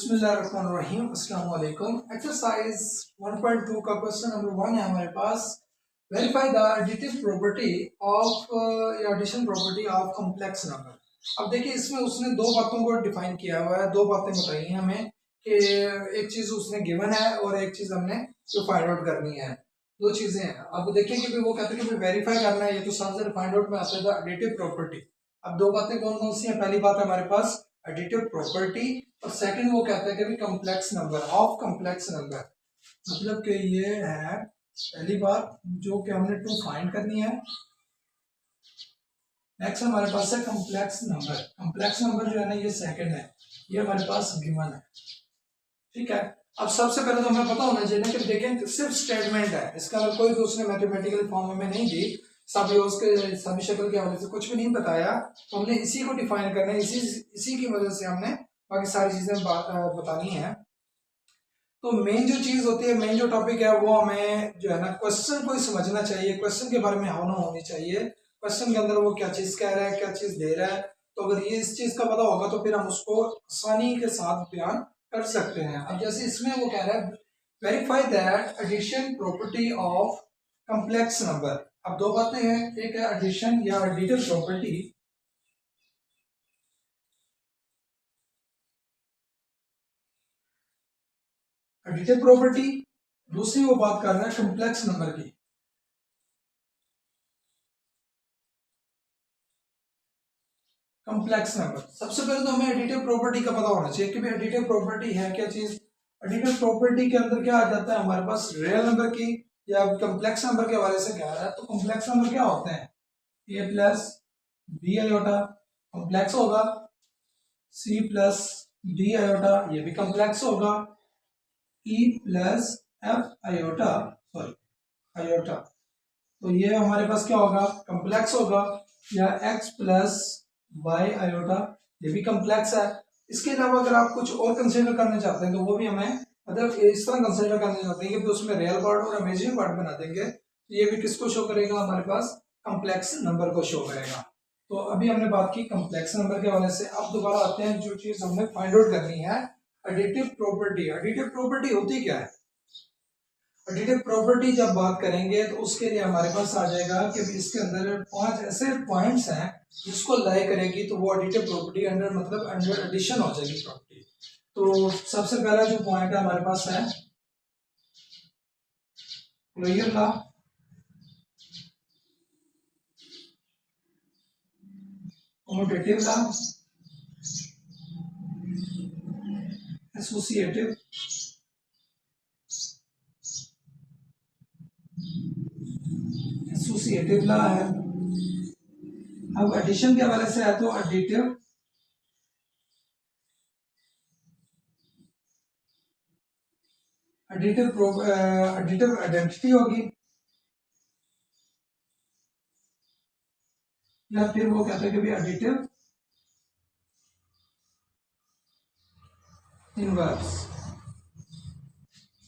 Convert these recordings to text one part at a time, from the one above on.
बिस्मिल्लाहिर्रहमानिर्रहीम अस्सलाम वालेकुम। एक्सरसाइज 1.2 का क्वेश्चन नंबर 1 है हमारे पास। Verify the additive property of या addition property of complex number. अब देखिए इसमें उसने दो बातों को डिफाइन किया हुआ है, दो बातें बताई हैं हमें कि एक चीज उसने गिवन है और एक चीज हमने जो फाइंड आउट करनी है। दो चीजें हैं। अब देखिए कि वो कहते हैं कि वेरीफाई करना है, ये तो सबसे फाइंड आउट में आता है द एडिटिव प्रॉपर्टी। अब दो बातें कौन कौन सी हैं? पहली बात है हमारे पास एडिटिव प्रॉपर्टी और सेकंड वो कहता है कि complex number of complex number. मतलब कि ये है पहली बात जो कि हमने टू फाइंड करनी है। नेक्स्ट हमारे पास है कॉम्प्लेक्स नंबर। कॉम्प्लेक्स नंबर जो है ना ये सेकंड है, ये हमारे पास गिवन है। ठीक है, अब सबसे पहले तो हमें पता होना चाहिए कि देखें सिर्फ स्टेटमेंट है, इसका अगर कोई दूसरे मैथमेटिकल फॉर्म में नहीं दी, सभी उसके सभी शक्ल के हवाले से कुछ भी नहीं बताया, तो हमने इसी को डिफाइन करना है, इसी की वजह से हमने बाकी सारी चीजें बतानी है। तो मेन जो चीज होती है, मेन जो टॉपिक है वो हमें जो है ना क्वेश्चन को ही समझना चाहिए, क्वेश्चन के बारे में होना होनी चाहिए। क्वेश्चन के अंदर वो क्या चीज कह रहा है, क्या चीज दे रहा है, तो अगर ये इस चीज का पता होगा तो फिर हम उसको आसानी के साथ बयान कर सकते हैं। अब जैसे इसमें वो कह रहा है verify that addition property of complex number. अब दो बातें हैं, एक है एडिशन या एडिटिव प्रॉपर्टी, एडिटिव प्रॉपर्टी, दूसरी वो बात कर रहा है कॉम्प्लेक्स नंबर की। कॉम्प्लेक्स नंबर सबसे पहले तो हमें एडिटिव प्रॉपर्टी का पता होना चाहिए कि भाई एडिटिव प्रॉपर्टी है क्या चीज। एडिटिव प्रॉपर्टी के अंदर क्या आ जाता है हमारे पास, रियल नंबर की या कॉम्प्लेक्स नंबर के हवाले से कह रहा है, तो कॉम्प्लेक्स नंबर क्या होते हैं? ए प्लस बी आयोटा कॉम्प्लेक्स होगा, सी प्लस डी आयोटा ये भी कॉम्प्लेक्स होगा, ई plus F iota sorry iota, तो ये हमारे पास क्या होगा, कॉम्प्लेक्स होगा। या एक्स प्लस वाई आयोटा ये भी कॉम्प्लेक्स है। इसके अलावा अगर आप कुछ और कंसीडर करना चाहते हैं तो वो भी हमें मतलब इस तरह कंसीडर करना चाहते हैं कि उसमें रियल पार्ट और इमेजिनरी पार्ट बना देंगे, तो ये भी किसको शो करेगा, हमारे पास कॉम्प्लेक्स नंबर को शो करेगा। तो अभी हमने बात की कॉम्प्लेक्स नंबर के हवाले से। अब दोबारा आते हैं जो चीज हमने फाइंड आउट करनी है, एडिटिव प्रॉपर्टी। एडिटिव प्रॉपर्टी होती क्या है? एडिटिव प्रॉपर्टी जब बात करेंगे तो उसके लिए हमारे पास आ जाएगा कि इसके अंदर 5 ऐसे पॉइंट्स हैं जिसको लाई करेगी तो वो एडिटिव प्रॉपर्टी अंडर मतलब अंडर एडिशन हो जाएगी प्रॉपर्टी। तो सबसे पहला जो पॉइंट है हमारे पास है closure law, commutative law, associative, associative law है। अब एडिशन के हवाले से है तो एडिटिव, एडिटिव आइडेंटिटी होगी, या फिर वो कहते हैं कि भी एडिटिव इनवर्स।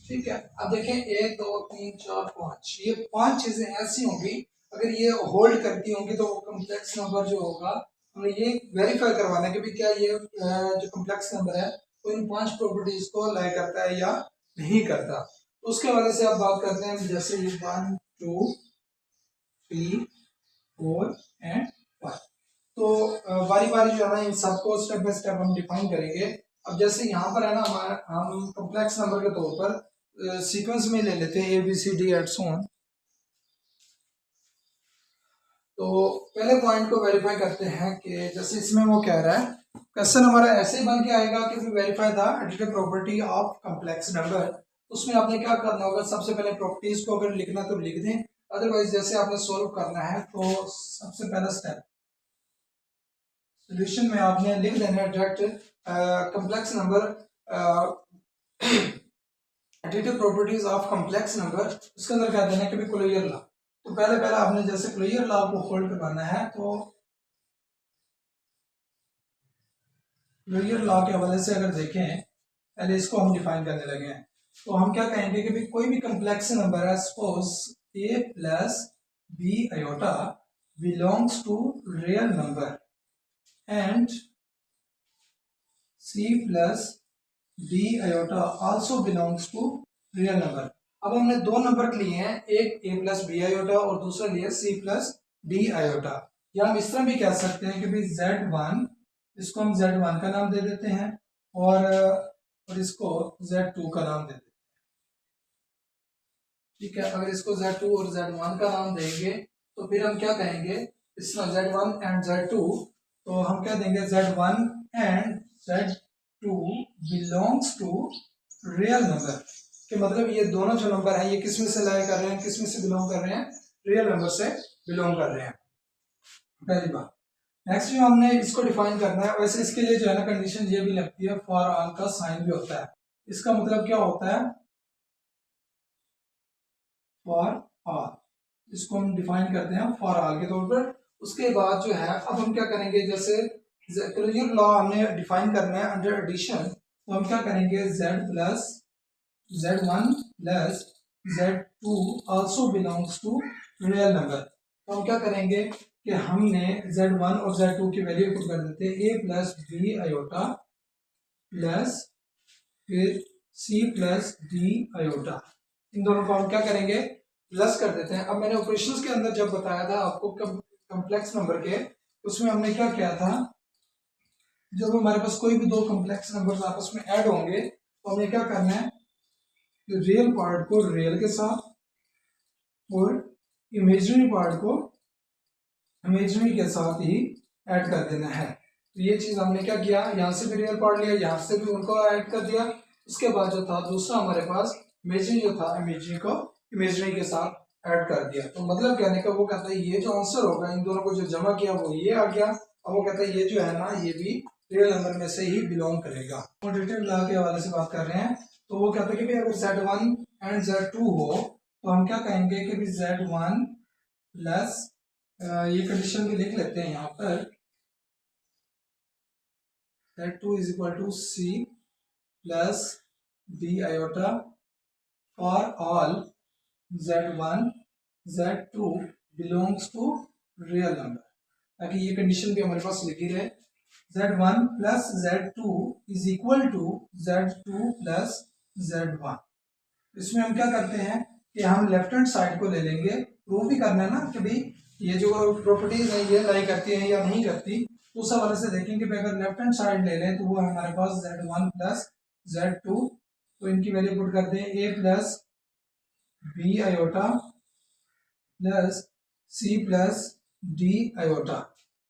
ठीक है, अब देखें 1 2 3 4 5 ये 5 चीजें ऐसी होंगी, अगर ये होल्ड करती होंगी तो कॉम्प्लेक्स नंबर जो होगा हमें ये वेरीफाई करवाना है कि भी क्या ये जो कॉम्प्लेक्स नंबर है वो इन 5 प्रॉपर्टीज को लाई करता है या नहीं करता। तो उसके वजह से आप बात करते हैं जैसे ये 1 2 3 4 एंड 5। तो बारी बारी जो है ना इन सबको स्टेप बाय स्टेप हम डिफाइन करेंगे। अब जैसे यहाँ पर है ना हमारा हम कॉम्प्लेक्स नंबर के तौर पर सीक्वेंस में ले लेते हैं A B C D and so on. तो पहले पॉइंट को वेरीफाई करते हैं कि जैसे इसमें वो कह रहा है क्वेश्चन हमारा ऐसे ही बन के आएगा कि verify the additive property of complex number. उसमें आपने क्या करना होगा, सबसे पहले प्रॉपर्टीज को अगर लिखना तो लिख दें, अदरवाइज जैसे आपने सोल्व करना है तो सबसे पहला स्टेप सोल्यूशन में आपने लिख देना है direct complex number additive properties of complex number. उसके अंदर क्या देना है कि क्लोजर लॉ। तो पहले आपने जैसे क्लोजर लॉ को होल्ड करवाना है तो क्लोजर लॉ के हवाले से अगर देखें, पहले इसको हम डिफाइन करने लगे हैं, तो हम क्या कहेंगे कि भाई कोई भी कॉम्प्लेक्स नंबर है, suppose a plus B iota belongs to real number and c plus D iota also belongs to real number. अब हमने दो नंबर लिए हैं, एक ए प्लस बी आयोटा और दूसरा लिया सी प्लस डी आयोटा। या हम इस तरह भी कह सकते हैं कि भाई Z1, इसको हम Z1 का नाम दे देते हैं और इसको Z2 का नाम दे देते हैं। ठीक है, अगर इसको Z2 और Z1 का नाम देंगे तो फिर हम क्या कहेंगे, इसमें Z1 एंड Z2, तो हम क्या देंगे Z1 and Z2 belongs to real number. कि मतलब ये दोनों जो नंबर हैं ये किस में से लाई कर रहे हैं, किस में से बिलोंग कर रहे हैं, रियल नंबर से बिलोंग कर रहे हैं। पहली बात। नेक्स्ट जो हमने इसको डिफाइन करना है, वैसे इसके लिए जो है ना कंडीशन ये भी लगती है, फॉर ऑल का साइन भी होता है। इसका मतलब क्या होता है, फॉर ऑल, इसको हम डिफाइन करते हैं फॉर ऑल के तौर पर। उसके बाद जो है अब हम क्या करेंगे, जैसे क्लोजर लॉ हमने डिफाइन करना है अंडर एडिशन, तो हम क्या करेंगे, Z1 plus Z2 also belongs to real number. तो हम क्या करेंगे कि हमने Z1 और Z2 की वैल्यू पुट कर देते हैं, a plus B iota plus फिर c प्लस डी आयोटा, इन दोनों को हम क्या करेंगे, प्लस कर देते हैं। अब मैंने ऑपरेशंस के अंदर जब बताया था आपको कॉम्प्लेक्स नंबर के, उसमें हमने क्या किया था, जब हमारे पास कोई भी दो कॉम्प्लेक्स नंबर्स आपस में ऐड होंगे तो हमें क्या करना है, रियल पार्ट को रियल के साथ और इमेजिनरी पार्ट को इमेजिनरी के साथ ही ऐड कर देना है। तो ये चीज हमने क्या किया, यहाँ से भी रियल पार्ट लिया, यहाँ से भी उनको ऐड कर दिया। उसके बाद जो था दूसरा हमारे पास इमेजिनरी जो था, इमेजिनरी को इमेजिनरी के साथ ऐड कर दिया। तो मतलब कहने का वो कहता है ये जो आंसर होगा इन दोनों को जो जमा किया वो ये आ गया। अब वो कहता है ये जो है ना ये भी रियल नंबर में से ही बिलोंग करेगा। क्वाड्रेटिक लॉ के हवाले से बात कर रहे हैं, तो वो कहते हैं कि भाई अगर Z1 एंड Z2 हो तो हम क्या कहेंगे कि भाई Z1 प्लस, ये कंडीशन भी लिख लेते हैं यहाँ पर, Z2 is equal to C plus D iota for all Z1 Z2 belongs to real number, ताकि ये कंडीशन भी हमारे पास लिखी रहे। Z1 plus Z2 is equal to Z2 plus Z1। इसमें हम क्या करते हैं कि हम लेफ्ट हैंड साइड को ले लेंगे, प्रूव भी करना है ना कि भाई ये जो प्रॉपर्टीज है ये लाई करती है या नहीं करती। तो उस हवाले से देखेंगे कि अगर लेफ्ट हैंड साइड ले लें तो वो हमारे पास Z1 प्लस Z2, तो इनकी वैल्यू पुट करते हैं a plus B iota plus C plus D iota.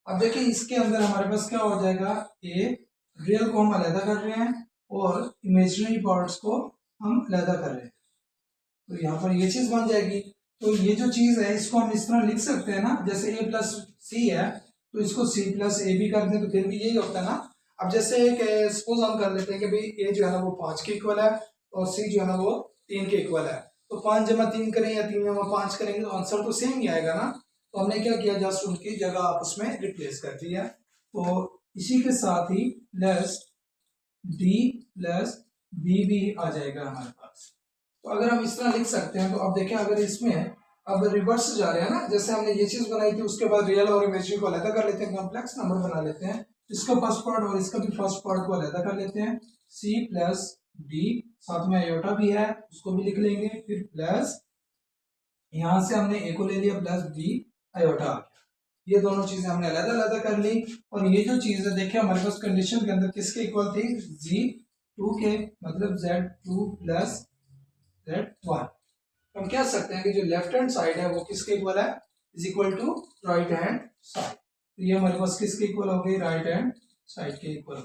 अब देखिए इसके अंदर हमारे पास क्या हो जाएगा, ए रियल को हम अलग कर रहे हैं और इमेजिनरी पार्ट्स को हम अलग कर रहे हैं, तो यहाँ पर ये चीज बन जाएगी। तो ये जो चीज है इसको हम इस तरह लिख सकते हैं ना, जैसे a प्लस सी है तो इसको c प्लस ए भी कर दें तो फिर भी यही होता है ना। अब जैसे सपोज हम कर लेते हैं कि भाई a जो है ना वो 5 के इक्वल है और c जो है ना वो 3 के इक्वल है, तो 5 जमा 3 करें या 3 जमा 5 करेंगे तो आंसर तो सेम ही आएगा ना। तो हमने क्या किया, जस्ट उनकी जगह आपस में रिप्लेस कर दिया। तो इसी के साथ ही प्लस डी प्लस बी भी आ जाएगा हमारे पास। तो अगर हम इस तरह लिख सकते हैं, तो अब देखें अगर इसमें अब रिवर्स जा रहे हैं ना, जैसे हमने ये चीज बनाई थी उसके बाद रियल और इमेजिनरी को अलग कर लेते हैं, कॉम्प्लेक्स नंबर बना लेते हैं, इसका फर्स्ट पार्ट और इसका भी फर्स्ट पार्ट को अलग कर लेते हैं, सी प्लस डी, साथ में आयोटा भी है उसको भी लिख लेंगे, फिर प्लस यहां से हमने ए को ले लिया प्लस बी आयोटा आ गया। ये दोनों चीजें हमने अलग अलग कर ली। और ये जो चीज है देखिए हमारे पास कंडीशन के अंदर किसके इक्वल थी, Z2 के, मतलब Z2 प्लस Z1। हम कह सकते हैं कि जो लेफ्ट हैंड साइड है वो किसके इक्वल है, is equal to right hand side. तो ये हमारे पास किसके इक्वल हो गई, राइट हैंड साइड के इक्वल।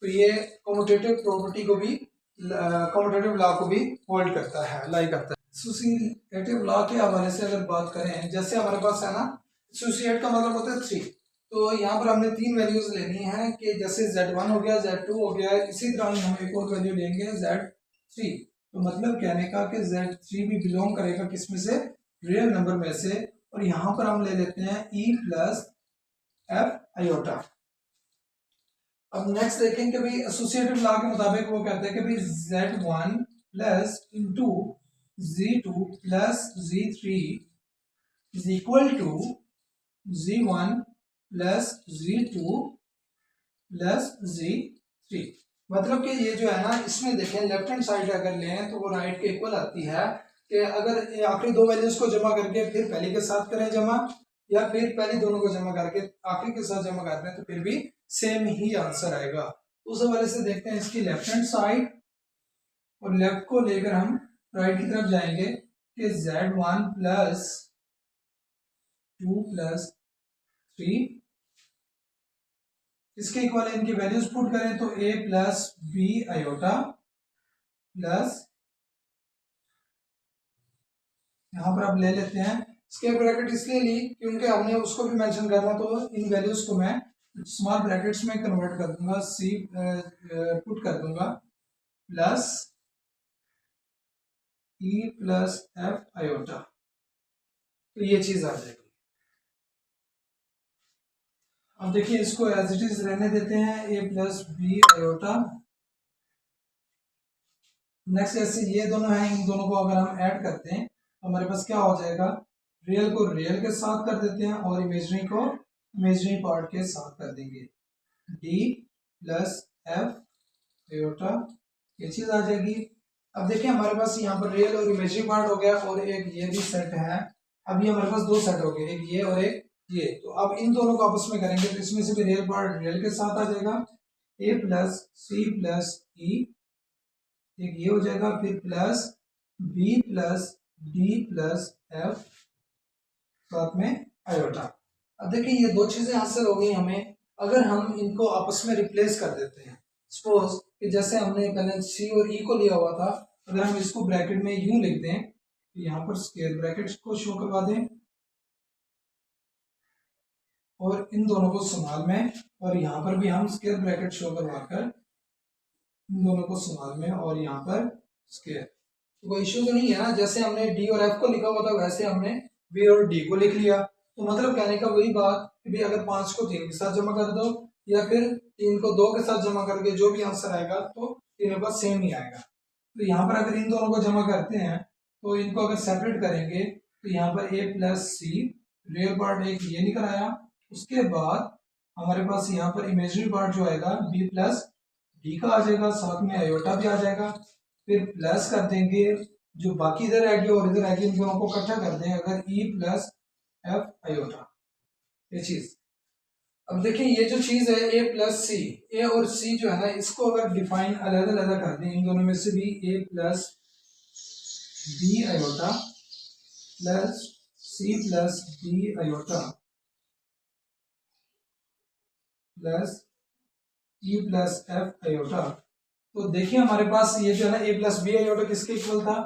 तो ये कम्यूटेटिव प्रॉपर्टी को भी, कम्यूटेटिव लॉ को भी होल्ड करता है, अप्लाई करता है। एसोसिएटिव लॉ के हवाले से अगर बात करें, जैसे हमारे पास है ना, एसोसिएट का मतलब होता है 3, तो यहाँ पर हमने 3 वैल्यूज लेनी है कि जैसे Z1 हो गया, Z2 हो गया, इसी तरह हम एक और वैल्यू लेंगे Z3। तो मतलब कहने का कि Z3 भी बिलोंग करेगा किस में से, रियल नंबर में से। और यहाँ पर हम ले लेते हैं E प्लस एफ आयोटा। अब नेक्स्ट देखें कि भाई एसोसिएटिव लॉ के मुताबिक वो कहते हैं कि भाई Z1 plus into Z2 plus Z3 is equal to Z1 plus Z2 plus Z3। मतलब कि ये जो है ना, इसमें देखें लेफ्ट हैंड साइड अगर लें तो वो राइट के इक्वल आती है कि अगर ये आखिरी दो वैल्यूज को जमा करके फिर पहली के साथ करें जमा, या फिर पहले दोनों को जमा करके आखिरी के साथ जमा करते हैं तो फिर भी सेम ही आंसर आएगा। उस हवाले से देखते हैं इसकी लेफ्ट हैंड साइड, और लेफ्ट को लेकर हम राइट की तरफ जाएंगे कि z1 प्लस 2 प्लस 3 इसके इक्वल इनकी वैल्यूज पुट करें तो a plus B iota plus, यहाँ पर आप ले लेते हैं स्क्वायर ब्रैकेट इसलिए ली क्योंकि हमने उसको भी मेंशन करना, तो इन वैल्यूज को मैं स्मॉल ब्रैकेट्स में कन्वर्ट कर दूंगा, सी पुट कर दूंगा plus E plus F iota, तो ये चीज आ जाएगी। अब देखिए इसको एज इट इज रहने देते हैं, ए प्लस बी आयोटा। नेक्स्ट ऐसे ये दोनों हैं, इन दोनों को अगर हम ऐड करते हैं तो हमारे पास क्या हो जाएगा, रियल को रियल के साथ कर देते हैं और इमेजनरी को इमेजनरी पार्ट के साथ कर देंगे, डी प्लस एफ आयोटा, ये चीज आ जाएगी। अब देखिए हमारे पास यहाँ पर रियल और इमेजनरी पार्ट हो गया और एक ये भी सेट है। अब ये हमारे पास दो सेट हो गए, एक ये और एक ये, तो अब इन दोनों को आपस में करेंगे तो इसमें से भी रियल पार्ट रियल के साथ आ जाएगा, ए प्लस सी प्लस ई, एक ये हो जाएगा, फिर plus B plus D plus F साथ में आयोटा। अब देखिए ये दो चीजें हासिल हो गई हमें। अगर हम इनको आपस में रिप्लेस कर देते हैं, सपोज कि जैसे हमने पहले सी और ई को लिया हुआ था, अगर हम इसको ब्रैकेट में यूं लिख दें तो यहाँ पर स्क्वायर ब्रैकेट को शो करवा दें और इन दोनों को स्मॉल में, और यहाँ पर भी हम स्क्वायर ब्रैकेट शो करवा कर इन दोनों को स्मॉल में और यहाँ पर स्क्वायर, तो कोई इश्यू तो नहीं है ना। जैसे हमने डी और एफ को लिखा हुआ था वैसे हमने बी और डी को लिख लिया, तो मतलब कहने का वही बात कि भाई अगर 5 को 3 के साथ जमा कर दो या फिर 3 को 2 के साथ जमा करके जो भी आंसर आएगा तो तीनों का सेम ही आएगा। तो यहाँ पर अगर इन दोनों को जमा करते हैं तो इनको अगर सेपरेट करेंगे तो यहाँ पर ए प्लस सी रियल पार्ट एक ये निकल आया, उसके बाद हमारे पास यहाँ पर इमेजनरी पार्ट जो आएगा बी प्लस डी का आ जाएगा, साथ में आयोटा भी आ जाएगा, फिर प्लस कर देंगे जो बाकी इधर आएगी और इधर आएगी, इन दोनों को इकट्ठा कर दें अगर ई प्लस एफ आयोटा, ये चीज। अब देखिए ये जो चीज है ए प्लस सी, ए और सी जो है ना इसको अगर डिफाइन अलग अलग कर दें, इन दोनों में से भी A plus B iota plus C plus D iota plus E plus F iota, तो देखिए हमारे पास ये जो है ना ए प्लस बी आयोटा किसके इक्वल था,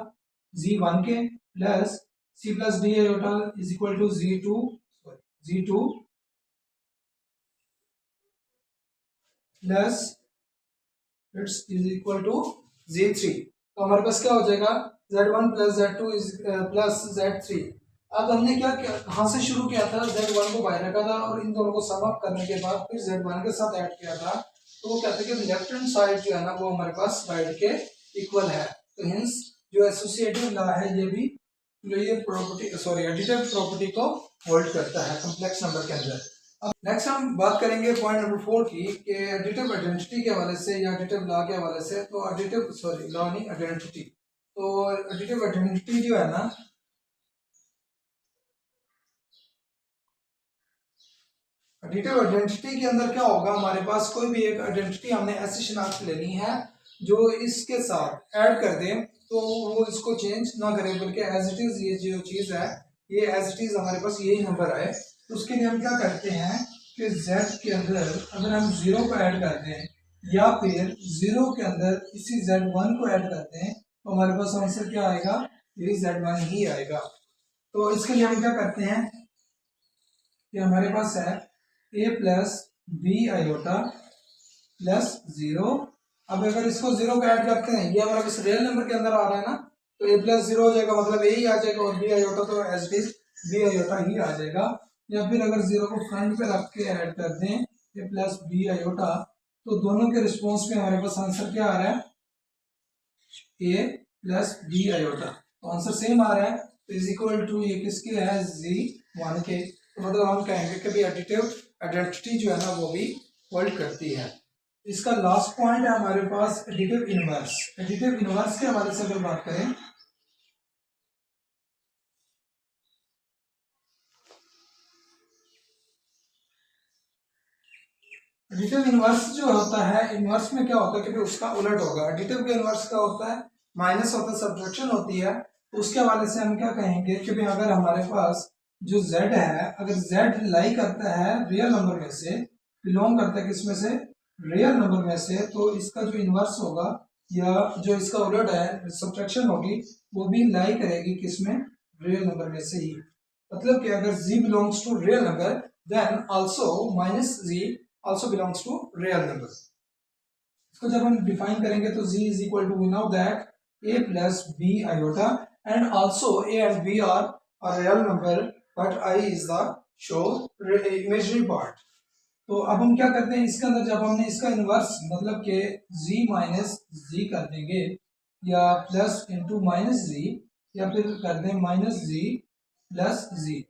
Z1 के, plus C plus D iota is equal to Z2 plus it's is equal to Z3। तो हमारे पास क्या हो जाएगा, Z1 plus Z2 is plus Z3। अब हमने क्या कहाँ से शुरू किया था, Z1 को बाहर रखा था और इन दोनों को सम अप करने के बाद फिर Z1 के साथ ऐड किया था, तो वो कहते हैं कि लेफ्ट हैंड साइड जो है ना वो हमारे पास राइट के इक्वल है। तो हिंस जो एसोसिएटिव लॉ है ये भी ये प्रॉपर्टी सॉरी एडिटिव प्रॉपर्टी को होल्ड करता है कॉम्प्लेक्स नंबर के अंदर। अब नेक्स्ट हम बात करेंगे पॉइंट नंबर 4 की कि एडिटिव आइडेंटिटी के हवाले से या एडिटिव लॉ के हवाले से। तो एडिटिव सॉरी लॉ नहीं आइडेंटिटी, तो एडिटिव आइडेंटिटी जो है ना एडिटिव आइडेंटिटी के अंदर क्या होगा, हमारे पास कोई भी एक आइडेंटिटी हमने ऐसी शिनाख्त लेनी है जो इसके साथ ऐड कर दें तो वो इसको चेंज ना करे बल्कि एज इट इज ये जो चीज है ये एज इट इज हमारे पास यही नंबर आए। तो उसके लिए हम क्या करते हैं कि z के अंदर अगर हम 0 को ऐड करते हैं या फिर 0 के अंदर इसी z1 को ऐड करते हैं तो हमारे पास आंसर क्या आएगा, यही z1 ही आएगा। तो इसके लिए हम क्या करते हैं कि हमारे पास है ए प्लस बी आयोटा प्लस 0। अब अगर इसको 0 को ऐड करते हैं ये हमारा इस रियल नंबर के अंदर आ रहा है ना, तो ए प्लस 0 हो जाएगा मतलब ए ही आ जाएगा और बी आयोटा तो as it is B iota ही आ जाएगा। या फिर अगर 0 को फ्रंट पे रख के ऐड कर दें ए प्लस बी आयोटा तो दोनों के रिस्पॉन्स में हमारे पास आंसर क्या आ रहा है, ए प्लस बी आयोटा, तो आंसर सेम आ रहा है। तो इज इक्वल टू ये किसके है, Z1 के। तो मतलब हम कहेंगे कि भी एडिटिव आइडेंटिटी जो है ना वो भी होल्ड करती है। इसका लास्ट पॉइंट है हमारे पास एडिटिव इनवर्स। एडिटिव इनवर्स के हवाले से अगर बात करें, एडिटिव इनवर्स जो होता है, इनवर्स में क्या होता है कि उसका उलट होगा। एडिटिव के इनवर्स क्या होता है, माइनस होता है, सब्ट्रैक्शन होती है। तो उसके हवाले से हम क्या कहेंगे कि भाई अगर हमारे पास जो z है, अगर z लाई करता है रियल नंबर में से, बिलोंग करता है किसमें से, रियल नंबर में से, तो इसका जो इनवर्स होगा या जो इसका उलट है सब्ट्रैक्शन होगी, वो भी लाई करेगी किसमें, रियल नंबर में से ही। मतलब कि अगर z belongs to real number then also minus z also belongs to real number। इसको जब हम डिफाइन करेंगे तो z is equal to, we know that a plus b iota and also a and b are a real number but I is the show imaginary part। तो अब हम क्या करते हैं इसके अंदर, जब हमने इसका इनवर्स मतलब कि z माइनस z कर देंगे या प्लस इंटू माइनस z या फिर कर दें माइनस z प्लस z,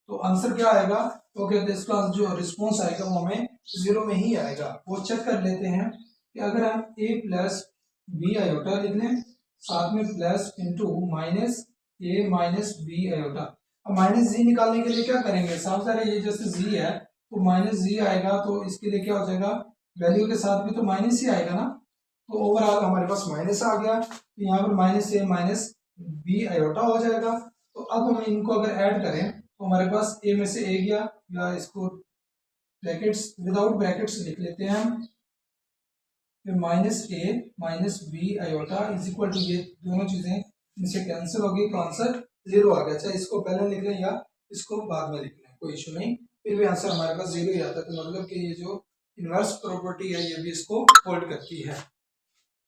तो आंसर क्या आएगा, तो कहते हैं इसका जो रिस्पॉन्स आएगा वो हमें 0 में ही आएगा। वो चेक कर लेते हैं कि अगर हम a प्लस बी आयोटा लिख लें, साथ में plus into minus a minus B iota. अब माइनस जी निकालने के लिए क्या करेंगे, साफ ज़ाहिर है ये जैसे जी है तो माइनस जी आएगा, तो इसके लिए क्या हो जाएगा, वैल्यू के साथ भी तो माइनस ही आएगा ना। तो ओवरऑल हमारे पास माइनस आ गया, तो यहाँ पर minus a minus B iota हो जाएगा। तो अब हम इनको अगर ऐड करें तो हमारे पास a में से a गया, या इसको ब्रैकेट्स विदाउट ब्रैकेट्स लिख लेते हैं हम, minus a minus B iota is equal to, ये दोनों चीजें इनसे कैंसिल हो गई तो आंसर 0 आ गया। चाहे इसको पहले लिख लें या इसको बाद में लिख लें, कोई इशू नहीं, फिर भी आंसर हमारे पास 0 ही आता है। तो मतलब कि ये जो इनवर्स प्रॉपर्टी है ये भी इसको होल्ड करती है।